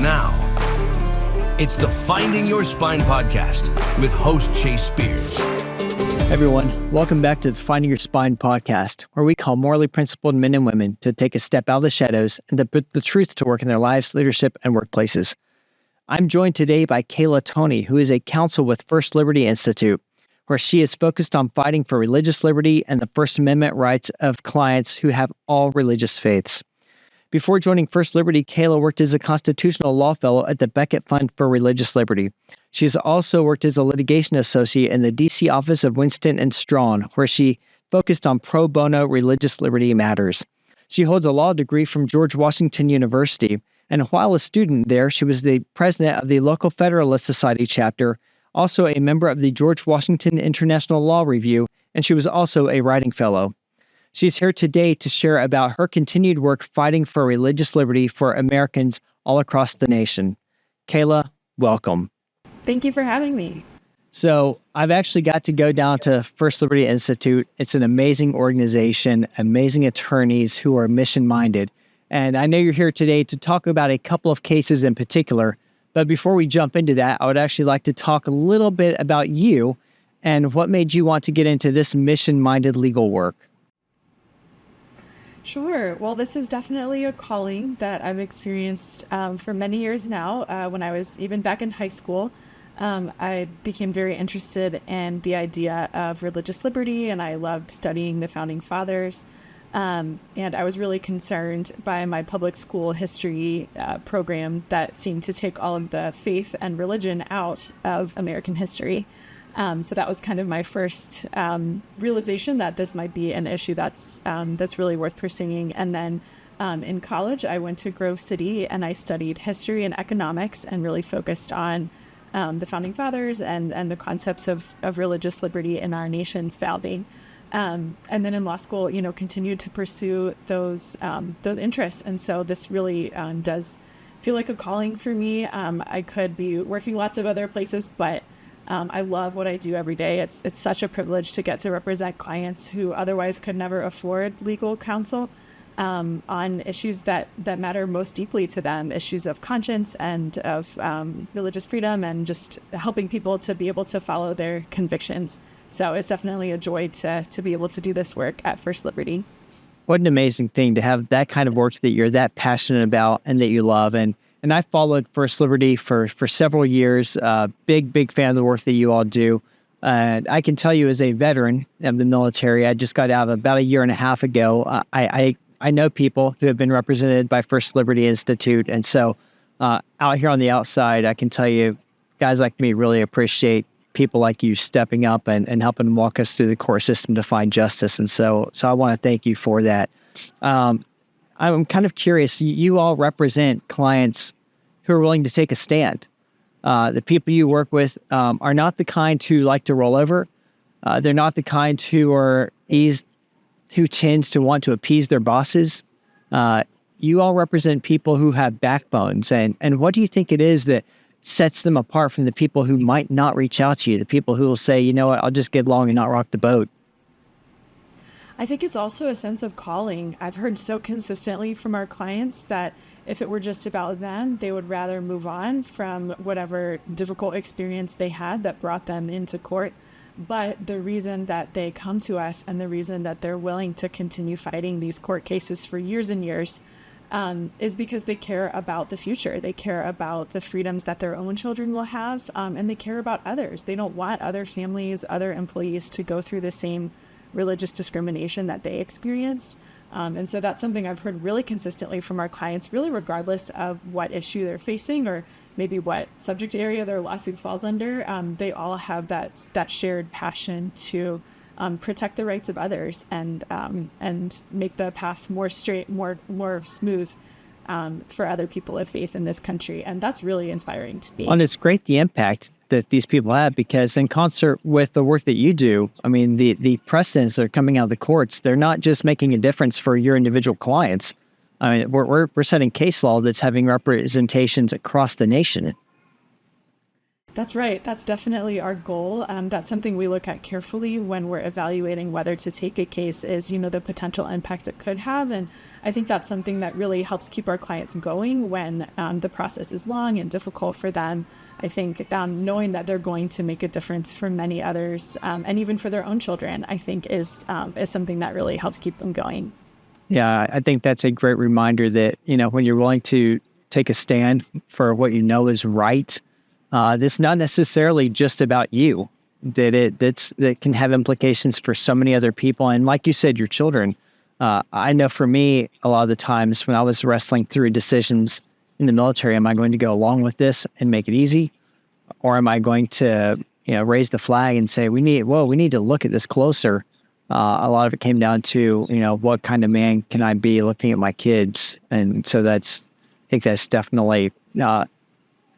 now. It's the Finding Your Spine podcast with host Chase Spears. Hey everyone, welcome back to the Finding Your Spine podcast, where we call morally principled men and women to take a step out of the shadows and to put the truth to work in their lives, leadership, and workplaces. I'm joined today by Kayla Toney, who is a counsel with First Liberty Institute, where she is focused on fighting for religious liberty and the First Amendment rights of clients who have all religious faiths. Before joining First Liberty, Kayla worked as a constitutional law fellow at the Beckett Fund for Religious Liberty. She has also worked as a litigation associate in the D.C. office of Winston & Strawn, where she focused on pro bono religious liberty matters. She holds a law degree from George Washington University, and while a student there, she was the president of the local Federalist Society chapter, also a member of the George Washington International Law Review, and she was also a writing fellow. She's here today to share about her continued work fighting for religious liberty for Americans all across the nation. Kayla, welcome. Thank you for having me. So I've actually got to go down to First Liberty Institute. It's an amazing organization, amazing attorneys who are mission-minded. And I know you're here today to talk about a couple of cases in particular. But before we jump into that, I would actually like to talk a little bit about you and what made you want to get into this mission-minded legal work. Sure. Well, this is definitely a calling that I've experienced for many years now. When I was even back in high school, I became very interested in the idea of religious liberty, and I loved studying the Founding Fathers. And I was really concerned by my public school history program that seemed to take all of the faith and religion out of American history. So that was kind of my first realization that this might be an issue that's really worth pursuing. And then in college, I went to Grove City and I studied history and economics and really focused on the Founding Fathers and the concepts of religious liberty in our nation's founding. And then in law school, continued to pursue those interests. And so this really does feel like a calling for me. I could be working lots of other places, but I love what I do every day. It's such a privilege to get to represent clients who otherwise could never afford legal counsel on issues that matter most deeply to them, issues of conscience and of religious freedom, and just helping people to be able to follow their convictions. So it's definitely a joy to be able to do this work at First Liberty. What an amazing thing to have that kind of work that you're that passionate about and that you love. And I followed First Liberty for several years. Big fan of the work that you all do. And I can tell you as a veteran of the military, I just got out about a year and a half ago. I know people who have been represented by First Liberty Institute. And so out here on the outside, I can tell you, guys like me really appreciate people like you stepping up and helping walk us through the court system to find justice. And so I want to thank you for that. I'm kind of curious, you all represent clients who are willing to take a stand. The people you work with are not the kind who like to roll over. They're not the kind who tends to want to appease their bosses. You all represent people who have backbones. And what do you think it is that sets them apart from the people who might not reach out to you, the people who will say, you know what, I'll just get along and not rock the boat? I think it's also a sense of calling. I've heard so consistently from our clients that if it were just about them, they would rather move on from whatever difficult experience they had that brought them into court. But the reason that they come to us and the reason that they're willing to continue fighting these court cases for years and years is because they care about the future. They care about the freedoms that their own children will have, and they care about others. They don't want other families, other employees to go through the same religious discrimination that they experienced. And so that's something I've heard really consistently from our clients, really regardless of what issue they're facing or maybe what subject area their lawsuit falls under. They all have that shared passion to protect the rights of others and make the path more straight, more smooth for other people of faith in this country. And that's really inspiring to me. And it's great the impact that these people have, because in concert with the work that you do, I mean, the precedents that are coming out of the courts, they're not just making a difference for your individual clients. I mean, we're setting case law that's having representations across the nation. That's right. That's definitely our goal. That's something we look at carefully when we're evaluating whether to take a case is, the potential impact it could have. And I think that's something that really helps keep our clients going when the process is long and difficult for them. I think knowing that they're going to make a difference for many others and even for their own children, I think is something that really helps keep them going. Yeah, I think that's a great reminder that, when you're willing to take a stand for what you know is right, it's not necessarily just about you, that can have implications for so many other people. And like you said, your children. I know for me, a lot of the times when I was wrestling through decisions in the military, am I going to go along with this and make it easy? Or am I going to, raise the flag and say, we need to look at this closer. A lot of it came down to, what kind of man can I be looking at my kids? And so I think that's definitely, I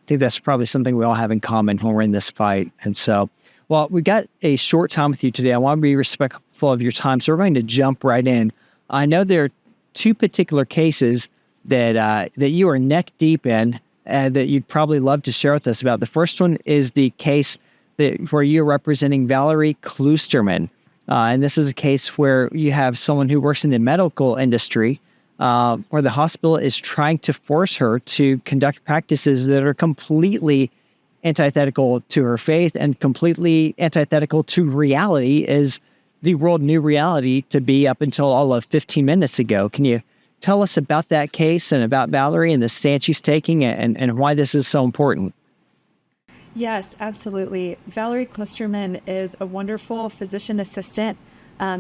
think that's probably something we all have in common when we're in this fight. And so, well, we got a short time with you today. I want to be respectful of your time. So we're going to jump right in. I know there are two particular cases that you are neck deep in that you'd probably love to share with us about. The first one is the case where you're representing Valerie Klusterman. And this is a case where you have someone who works in the medical industry where the hospital is trying to force her to conduct practices that are completely antithetical to her faith and completely antithetical to reality, as the world knew reality to be up until all of 15 minutes ago. Can you tell us about that case and about Valerie and the stand she's taking and why this is so important? Yes, absolutely. Valerie Klusterman is a wonderful physician assistant.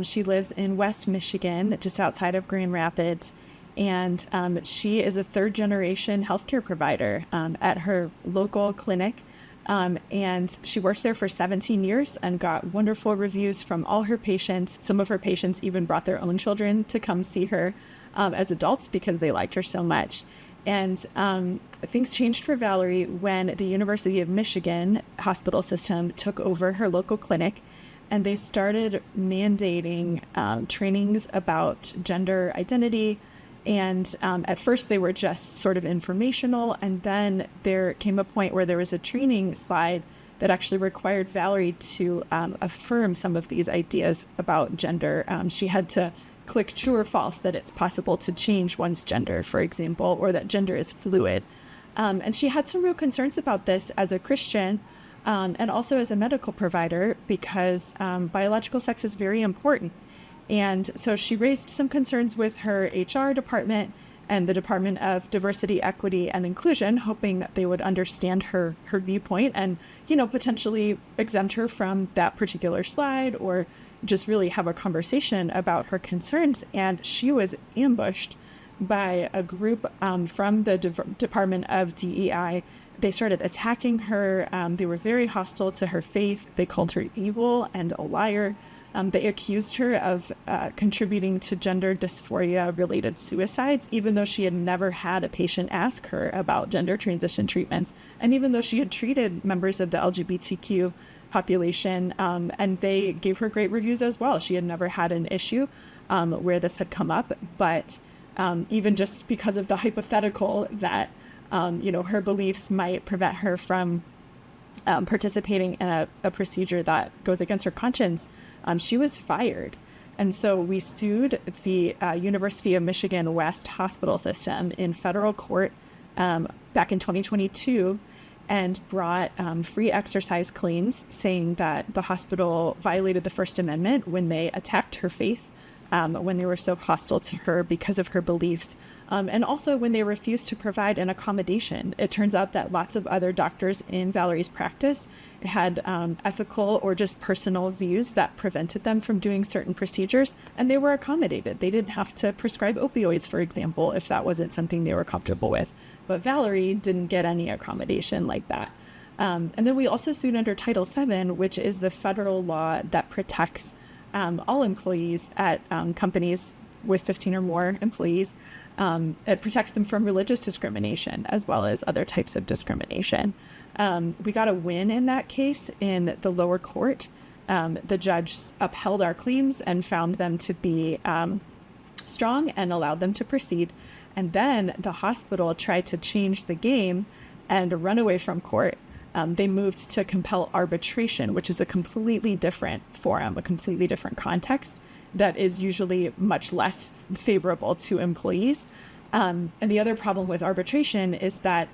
She lives in West Michigan, just outside of Grand Rapids, and she is a third-generation healthcare provider at her local clinic. And she worked there for 17 years and got wonderful reviews from all her patients. Some of her patients even brought their own children to come see her as adults because they liked her so much. And things changed for Valerie when the University of Michigan hospital system took over her local clinic, and they started mandating trainings about gender identity. And at first they were just sort of informational, and then there came a point where there was a training slide that actually required Valerie to affirm some of these ideas about gender. She had to click true or false that it's possible to change one's gender, for example, or that gender is fluid. And she had some real concerns about this as a Christian and also as a medical provider because biological sex is very important. And so she raised some concerns with her HR department and the Department of Diversity, Equity, and Inclusion, hoping that they would understand her viewpoint and, potentially exempt her from that particular slide or just really have a conversation about her concerns. And she was ambushed by a group from the Department of DEI. They started attacking her. They were very hostile to her faith. They called her evil and a liar. They accused her of contributing to gender dysphoria-related suicides, even though she had never had a patient ask her about gender transition treatments, and even though she had treated members of the LGBTQ population, and they gave her great reviews as well. She had never had an issue where this had come up, but even just because of the hypothetical that her beliefs might prevent her from participating in a procedure that goes against her conscience, she was fired. And so we sued the University of Michigan West hospital system in federal court back in 2022 and brought free exercise claims saying that the hospital violated the First Amendment when they attacked her faith, when they were so hostile to her because of her beliefs, and also when they refused to provide an accommodation. It turns out that lots of other doctors in Valerie's practice had ethical or just personal views that prevented them from doing certain procedures, and they were accommodated. They didn't have to prescribe opioids, for example, if that wasn't something they were comfortable with. But Valerie didn't get any accommodation like that. And then we also sued under Title VII, which is the federal law that protects all employees at companies with 15 or more employees. It protects them from religious discrimination as well as other types of discrimination. We got a win in that case in the lower court. The judge upheld our claims and found them to be strong and allowed them to proceed. And then the hospital tried to change the game and run away from court. they moved to compel arbitration, which is a completely different forum, a completely different context that is usually much less favorable to employees. And the other problem with arbitration is that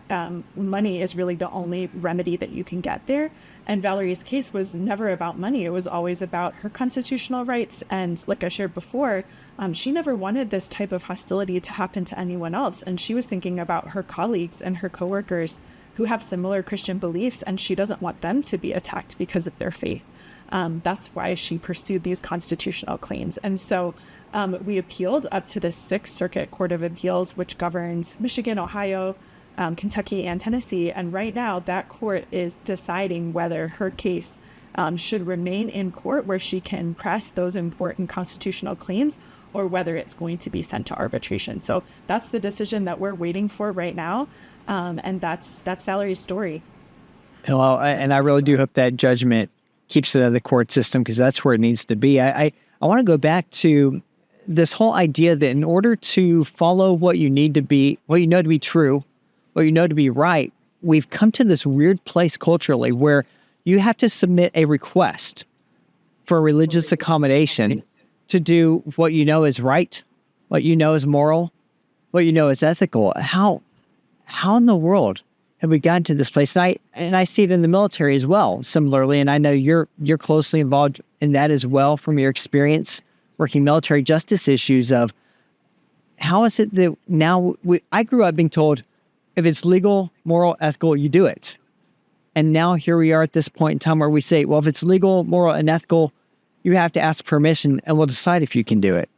money is really the only remedy that you can get there. And Valerie's case was never about money. It was always about her constitutional rights. And like I shared before, she never wanted this type of hostility to happen to anyone else. And she was thinking about her colleagues and her coworkers who have similar Christian beliefs, and she doesn't want them to be attacked because of their faith. That's why she pursued these constitutional claims. And so we appealed up to the Sixth Circuit Court of Appeals, which governs Michigan, Ohio, Kentucky, and Tennessee. And right now, that court is deciding whether her case should remain in court where she can press those important constitutional claims, or whether it's going to be sent to arbitration. So that's the decision that we're waiting for right now. And that's Valerie's story. Well, and I really do hope that judgment keeps it out of the court system, because that's where it needs to be. I want to go back to this whole idea that in order to follow what you need to be, what you know to be true, what you know to be right, we've come to this weird place culturally where you have to submit a request for religious accommodation to do what you know is right, what you know is moral, what you know is ethical. How in the world have we gotten to this place? And I see it in the military as well, similarly. And I know you're closely involved in that as well from your experience working military justice issues of how is it that now I grew up being told if it's legal, moral, ethical, you do it. And now here we are at this point in time where we say, well, if it's legal, moral, and ethical, you have to ask permission and we'll decide if you can do it.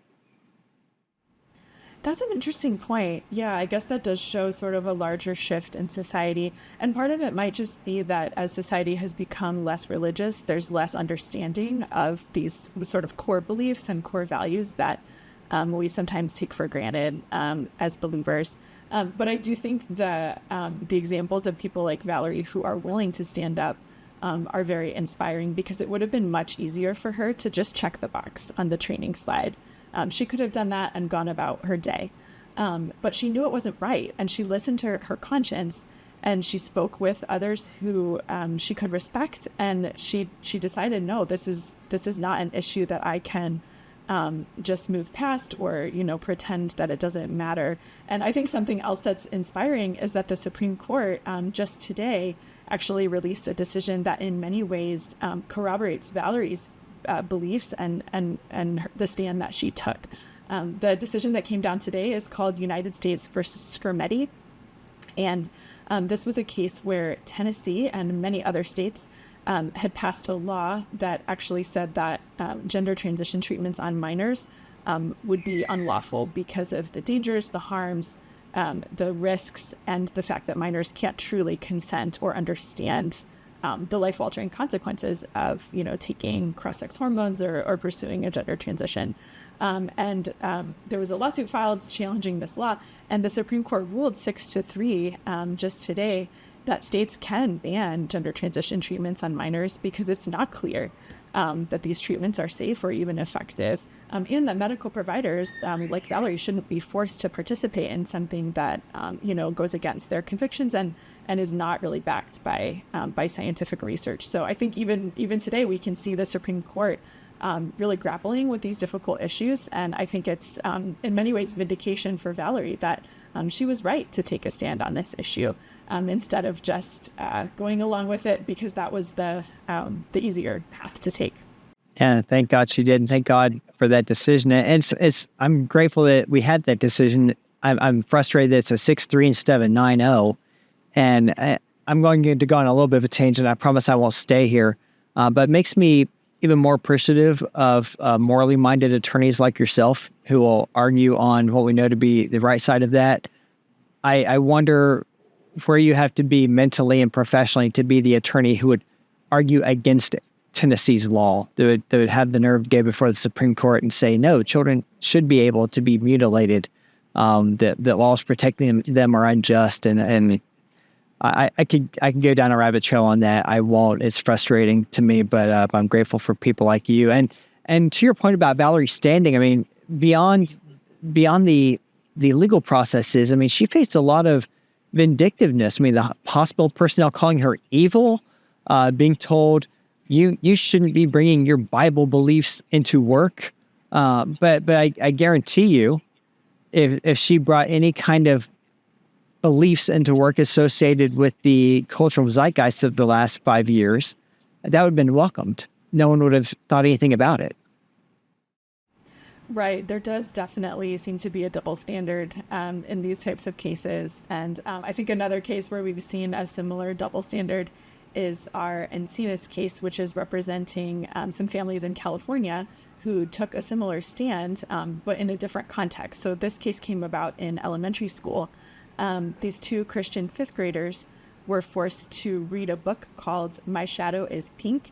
That's an interesting point. Yeah, I guess that does show sort of a larger shift in society. And part of it might just be that as society has become less religious, there's less understanding of these sort of core beliefs and core values that we sometimes take for granted as believers. But I do think that the examples of people like Valerie who are willing to stand up are very inspiring, because it would have been much easier for her to just check the box on the training slide. She could have done that and gone about her day. But she knew it wasn't right. And she listened to her conscience, and she spoke with others who she could respect. And she decided, no, this is not an issue that I can just move past or, pretend that it doesn't matter. And I think something else that's inspiring is that the Supreme Court just today actually released a decision that in many ways corroborates Valerie's beliefs and the stand that she took. The decision that came down today is called United States versus Skermetti. And this was a case where Tennessee and many other states had passed a law that actually said that gender transition treatments on minors would be unlawful because of the dangers, the harms, the risks, and the fact that minors can't truly consent or understand the life-altering consequences of, taking cross-sex hormones or pursuing a gender transition. And there was a lawsuit filed challenging this law, and the Supreme Court ruled 6-3 just today that states can ban gender transition treatments on minors because it's not clear that these treatments are safe or even effective, and that medical providers like Valerie shouldn't be forced to participate in something that goes against their convictions and is not really backed by scientific research. So I think even today we can see the Supreme Court really grappling with these difficult issues, and I think it's in many ways vindication for Valerie that she was right to take a stand on this issue instead of just going along with it because that was the easier path to take. Yeah, thank God she did, and thank God for that decision. And I'm grateful that we had that decision. I'm frustrated that it's a 6-3 instead of a 9-0. And I'm going to go on a little bit of a tangent. I promise I won't stay here. But it makes me even more appreciative of morally minded attorneys like yourself who will argue on what we know to be the right side of that. I wonder where you have to be mentally and professionally to be the attorney who would argue against Tennessee's law, that would have the nerve to go before the Supreme Court and say, no, children should be able to be mutilated, that laws protecting them are unjust. And I could go down a rabbit trail on that. I won't. It's frustrating to me, but I'm grateful for people like you. And to your point about Valerie standing, I mean, beyond the legal processes, I mean, she faced a lot of vindictiveness. I mean, the hospital personnel calling her evil, being told you shouldn't be bringing your Bible beliefs into work. But I guarantee you, if she brought any kind of beliefs into work associated with the cultural zeitgeist of the last 5 years, that would have been welcomed. No one would have thought anything about it. Right. There does definitely seem to be a double standard in these types of cases. And I think another case where we've seen a similar double standard is our Encinas case, which is representing some families in California who took a similar stand, but in a different context. So this case came about in elementary school. These two Christian fifth graders were forced to read a book called My Shadow is Pink,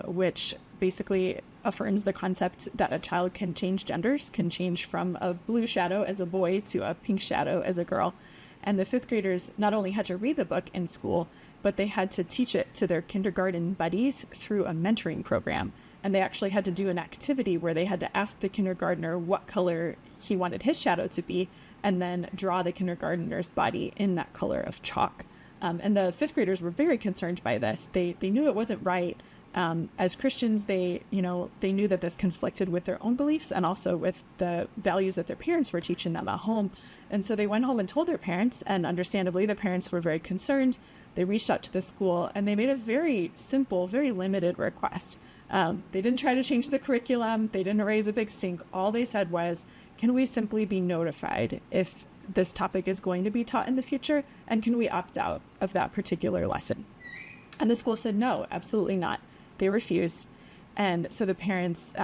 which basically affirms the concept that a child can change genders, can change from a blue shadow as a boy to a pink shadow as a girl. And the fifth graders not only had to read the book in school, but they had to teach it to their kindergarten buddies through a mentoring program. And they actually had to do an activity where they had to ask the kindergartner what color he wanted his shadow to be, and then draw the kindergartner's body in that color of chalk. And the fifth graders were very concerned by this. They knew it wasn't right. As Christians, they knew that this conflicted with their own beliefs and also with the values that their parents were teaching them at home. And so they went home and told their parents, and understandably, the parents were very concerned. They reached out to the school and they made a very simple, very limited request. They didn't try to change the curriculum. They didn't raise a big stink. All they said was, can we simply be notified if this topic is going to be taught in the future? And can we opt out of that particular lesson? And the school said, no, absolutely not. They refused. And so the parents,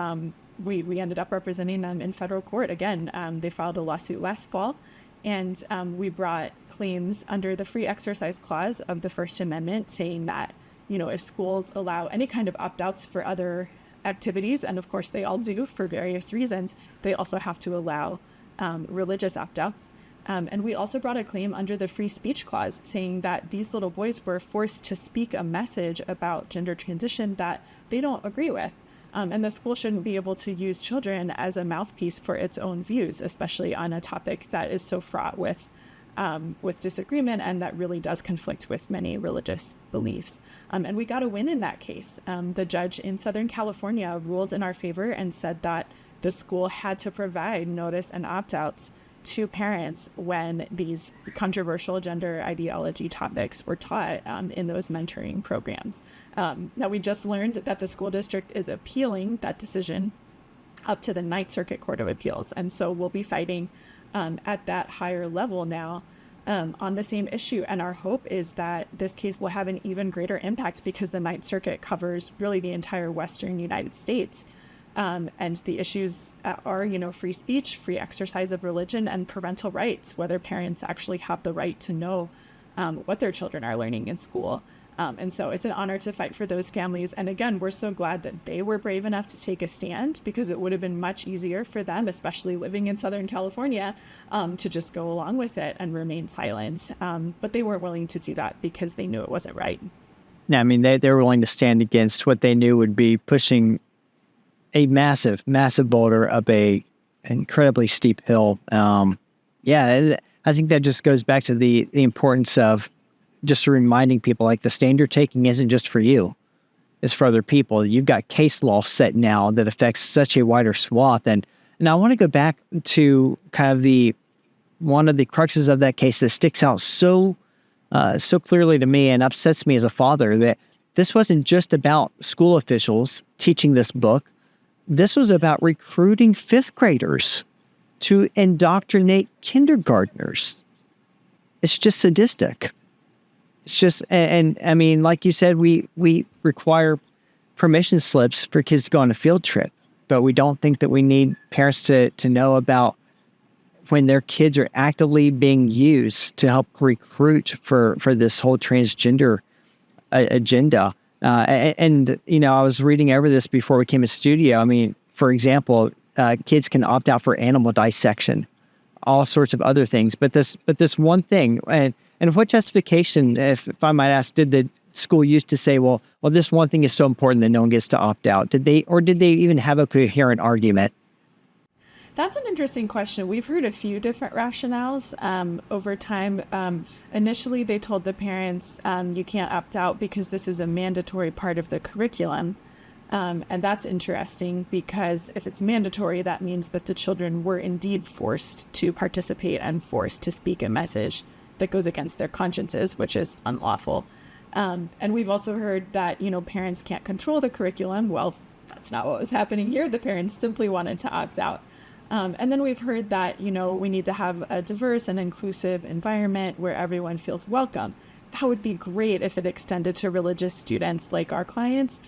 we ended up representing them in federal court. Again, they filed a lawsuit last fall, and we brought claims under the Free Exercise Clause of the First Amendment, saying that, if schools allow any kind of opt-outs for other activities, and of course they all do for various reasons, they also have to allow religious opt-outs. And we also brought a claim under the Free Speech Clause, saying that these little boys were forced to speak a message about gender transition that they don't agree with. And the school shouldn't be able to use children as a mouthpiece for its own views, especially on a topic that is so fraught with disagreement and that really does conflict with many religious beliefs. And we got a win in that case. The judge in Southern California ruled in our favor and said that the school had to provide notice and opt-outs to parents when these controversial gender ideology topics were taught in those mentoring programs. Now, we just learned that the school district is appealing that decision up to the Ninth Circuit Court of Appeals. And so we'll be fighting at that higher level now on the same issue. And our hope is that this case will have an even greater impact because the Ninth Circuit covers really the entire Western United States. And the issues are, free speech, free exercise of religion, and parental rights, whether parents actually have the right to know what their children are learning in school. And so it's an honor to fight for those families. And again, we're so glad that they were brave enough to take a stand, because it would have been much easier for them, especially living in Southern California, to just go along with it and remain silent. But they were willing to do that because they knew it wasn't right. Yeah, I mean, they were willing to stand against what they knew would be pushing a massive boulder up a incredibly steep hill. I think that just goes back to the importance of just reminding people, like, the stand you're taking isn't just for you, it's for other people. You've got case law set now that affects such a wider swath. And I want to go back to kind of one of the cruxes of that case that sticks out so clearly to me and upsets me as a father, that this wasn't just about school officials teaching this book. This was about recruiting fifth graders to indoctrinate kindergartners. It's just sadistic. It's just, and I mean, like you said, we require permission slips for kids to go on a field trip, but we don't think that we need parents to know about when their kids are actively being used to help recruit for this whole transgender agenda. And I was reading over this before we came in studio. I mean, for example, kids can opt out for animal dissection, all sorts of other things. But this one thing, and what justification, if I might ask, did the school use to say, well, this one thing is so important that no one gets to opt out? Did they even have a coherent argument? That's an interesting question. We've heard a few different rationales over time. Initially, they told the parents, you can't opt out because this is a mandatory part of the curriculum. And that's interesting because if it's mandatory, that means that the children were indeed forced to participate and forced to speak a message that goes against their consciences, which is unlawful. And we've also heard that, parents can't control the curriculum. Well, that's not what was happening here. The parents simply wanted to opt out. And then we've heard that, we need to have a diverse and inclusive environment where everyone feels welcome. That would be great if it extended to religious students like our clients,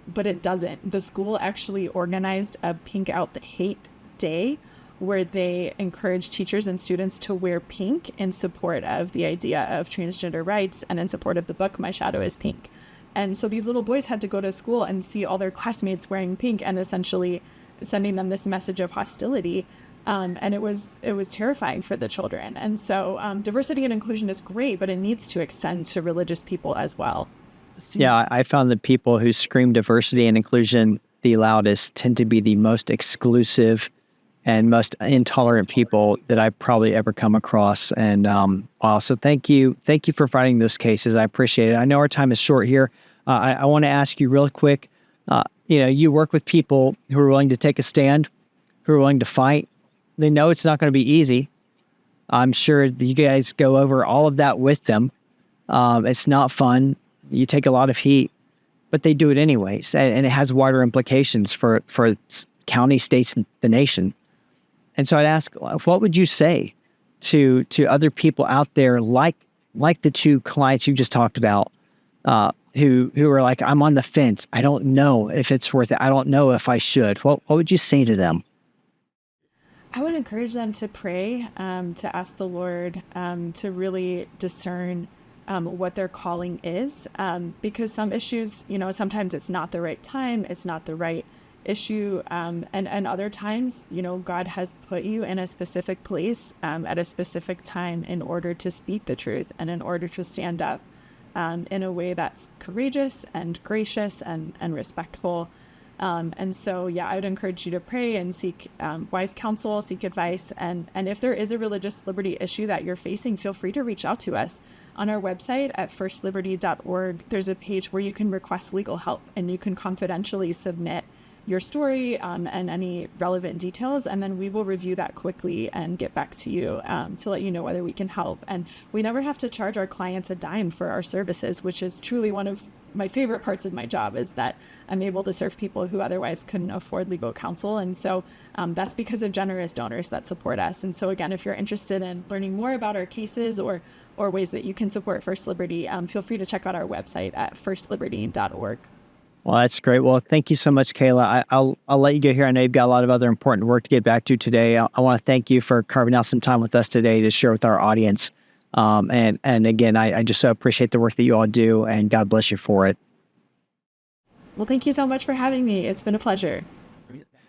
but it doesn't. The school actually organized a Pink Out the Hate Day where they encourage teachers and students to wear pink in support of the idea of transgender rights and in support of the book, My Shadow is Pink. And so these little boys had to go to school and see all their classmates wearing pink and essentially sending them this message of hostility. And it was terrifying for the children. And so diversity and inclusion is great, but it needs to extend to religious people as well. Yeah, I found that people who scream diversity and inclusion the loudest tend to be the most exclusive and most intolerant people that I've probably ever come across. And so thank you for fighting those cases. I appreciate it. I know our time is short here. I want to ask you real quick. You work with people who are willing to take a stand, who are willing to fight. They know it's not going to be easy. I'm sure that you guys go over all of that with them. It's not fun. You take a lot of heat, but they do it anyways. And it has wider implications for county, states, and the nation. And so I'd ask, what would you say to other people out there like the two clients you just talked about, who are like, I'm on the fence. I don't know if it's worth it. I don't know if I should. What would you say to them? I would encourage them to pray, to ask the Lord to really discern what their calling is, because some issues, sometimes it's not the right time, it's not the right issue, and other times, God has put you in a specific place at a specific time in order to speak the truth and in order to stand up in a way that's courageous and gracious and respectful. And so, I would encourage you to pray and seek wise counsel, seek advice. And if there is a religious liberty issue that you're facing, feel free to reach out to us. On our website at firstliberty.org, there's a page where you can request legal help and you can confidentially submit your story and any relevant details, and then we will review that quickly and get back to you to let you know whether we can help. And we never have to charge our clients a dime for our services, which is truly one of my favorite parts of my job, is that I'm able to serve people who otherwise couldn't afford legal counsel. And so that's because of generous donors that support us. And so again, if you're interested in learning more about our cases or ways that you can support First Liberty, feel free to check out our website at firstliberty.org. Well, that's great. Well, thank you so much, Kayla. I'll let you go here. I know you've got a lot of other important work to get back to today. I want to thank you for carving out some time with us today to share with our audience. And again, I just so appreciate the work that you all do, and God bless you for it. Well, thank you so much for having me. It's been a pleasure.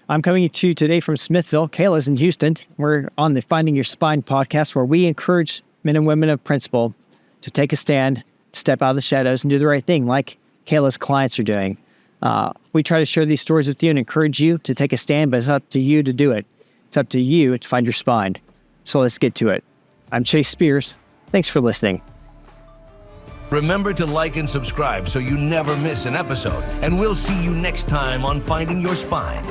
I'm coming to you today from Smithville. Kayla's in Houston. We're on the Finding Your Spine podcast, where we encourage men and women of principle to take a stand, step out of the shadows, and do the right thing, like Kayla's clients are doing. We try to share these stories with you and encourage you to take a stand, but it's up to you to do it. It's up to you to find your spine. So let's get to it. I'm Chase Spears. Thanks for listening. Remember to like and subscribe so you never miss an episode. And we'll see you next time on Finding Your Spine.